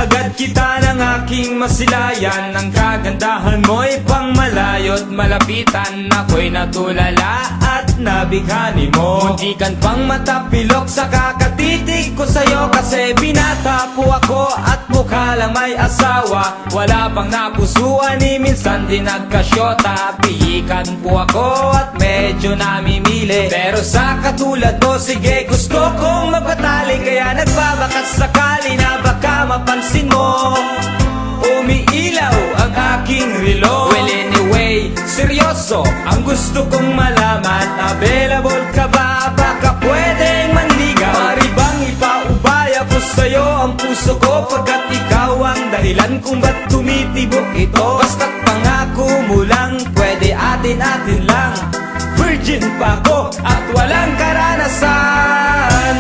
Agad kita ng aking masilayan. Ang kagandahan mo'y pang malayo't malapitan. Ako'y natulala at nabighani mo. Muntikan pang matapilok sa kakatitig ko sa'yo. Kasi binata po ako at mukha lang may asawa. Wala pang napusuan ni minsan din nagkasyota. Pihikan po ako at medyo namimili. Pero sa katulad mo, sige gusto kong mapatali. Kaya nagbabakas sakali na baka mapansin mo umiilaw ang aking relo. Well anyway, seryoso ang gusto kong malaman. Available ka ba? Baka pwedeng manligaw. Mari bang ipaubaya ko sa'yo ang puso ko, pagkat ikaw ang dahilan kung ba't tumitibok ito. Basta't pangako mo lang, pwede atin-atin lang. Virgin pa ako at walang karanasan.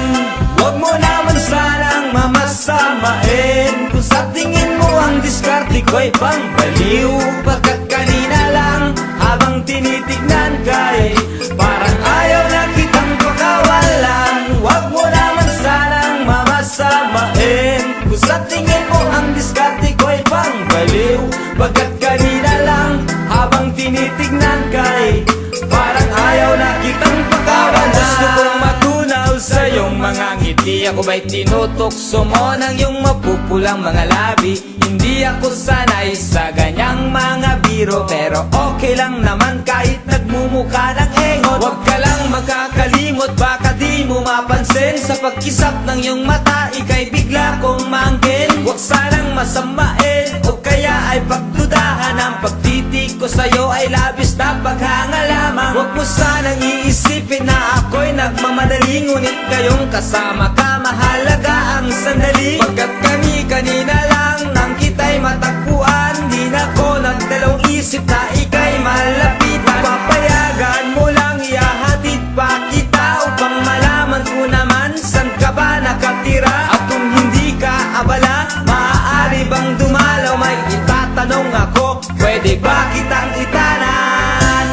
Huwag mo naman sanang mamasamain kung sa tingin mo ang diskarte ko'y pangbaliw. Pagkat kanina lang habang tinitignan ka'y parang ayaw na kitang pakawalan. Huwag mo naman sanang mamasamain kung sa tingin mo ang diskarte ko'y pangbaliw. Pagkat kanina lang habang tinitignan ka'y parang ayaw na kitang pakawalan. Gusto kong matunaw sa iyong mga ngiti. Ako ba'y tinutokso mo ng iyong mapupulang mga labi? Hindi ako sanay sa ganyang mga biro, pero okay lang naman kahit nagmumukha ng engot. Huwag ka lang magkakalimot, baka di mo mapansin. Sa pagkisap ng iyong mata, ika'y bigla kong maangkin. Huwag sanang masamain o kaya ay pagdudahan. Ang pagtitig ko sa'yo ay labis na paghanga lamang. Huwag mo sanang iisipin na ako'y nagmamadali, ngunit kayong kasama ka mahalaga ang sandali. Pagkat kami kanina lang nang kita'y matagpuan, di na ko nagdalawang isip na ika'y malapitan. Papayagan mo lang ihahatid pa kita upang malaman ko naman saan ka ba nakatira. At kung hindi ka abala, maaari bang dumalaw? May itatanong ako, pwede ba kitang itanan?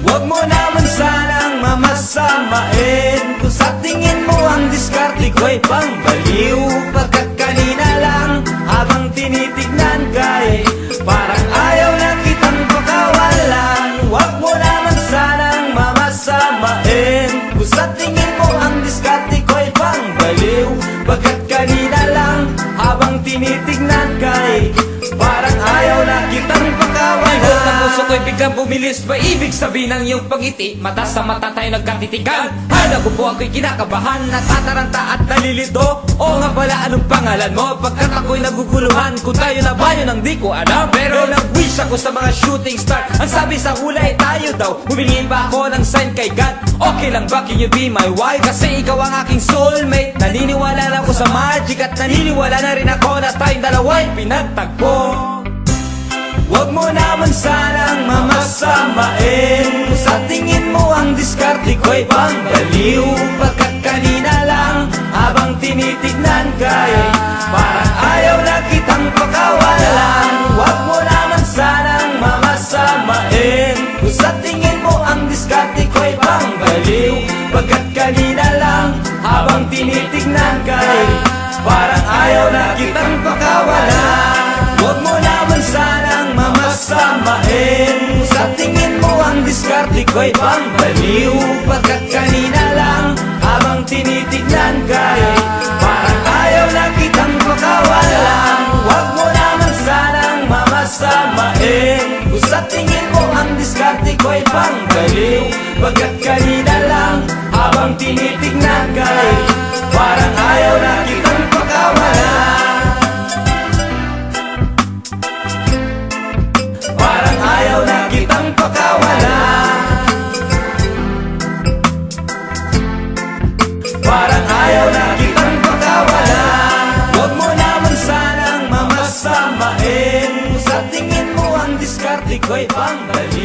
Huwag mo naman sanang mamasamain kung sa tingin mo ang diskarte ko'y pangbaliw. Pagkat kanina lang habang tinitignan ka'y parang ayaw na kitang pakawalan. Huwag mo naman sanang mamasamain kung sa tingin mo ang diskarte ko'y pangbaliw. Pagkat kanina lang habang tinitignan ka'y parang ayaw na kitang pakawalan. Ikot na puso ko'y biglang bumilis. Ba ibig sabihin ng iyong pangiti? Mata sa mata tayo nagkatitigan. Hala ko po ako'y kinakabahan, natataranta at nalilito. O nga pala, anong pangalan mo? Pagkat ako'y naguguluhan kung tayo na ba yun ang di ko alam. Pero nag-wish ako sa mga shooting star. Ang sabi sa hula ay tayo daw. Humingi pa ako ng sign kay God. Okay lang ba, can you be my wife? Kasi ikaw ang aking soulmate. Naniniwala na ako sa magic at naniniwala na rin ako na tayong dalawa'y pinagtagpo. Huwag mo naman sanang mamasamain kung sa tingin mo ang diskarte ko'y pangbaliw. Pagkat kanina lang habang tinitignan ka'y parang ayaw na kitang pakawalan. Huwag mo naman sanang mamasamain kung sa tingin mo ang diskarte ko'y pangbaliw. Pagkat kanina lang habang tinitignan ka'y parang ayaw na kitang pakawalan. Huwag mo naman sanang mamasamain kung sa tingin mo ang diskarte ko'y pangbaliw. Pagkat kanina lang habang tinitignan ka'y parang ayaw na kitang pakawalan. Huwag mo naman sanang mamasamain kung sa tingin mo ang diskarte ko'y pangbaliw. Pagkat kanina lang habang tinitignan ka'y parang ayaw na kitang pakawalan. Parang ayaw na kitang pakawalan. Parang ayaw na kitang pakawalan. Huwag mo naman sanang mamasamain kung sa tingin mo ang diskarte ko'y pangbaliw.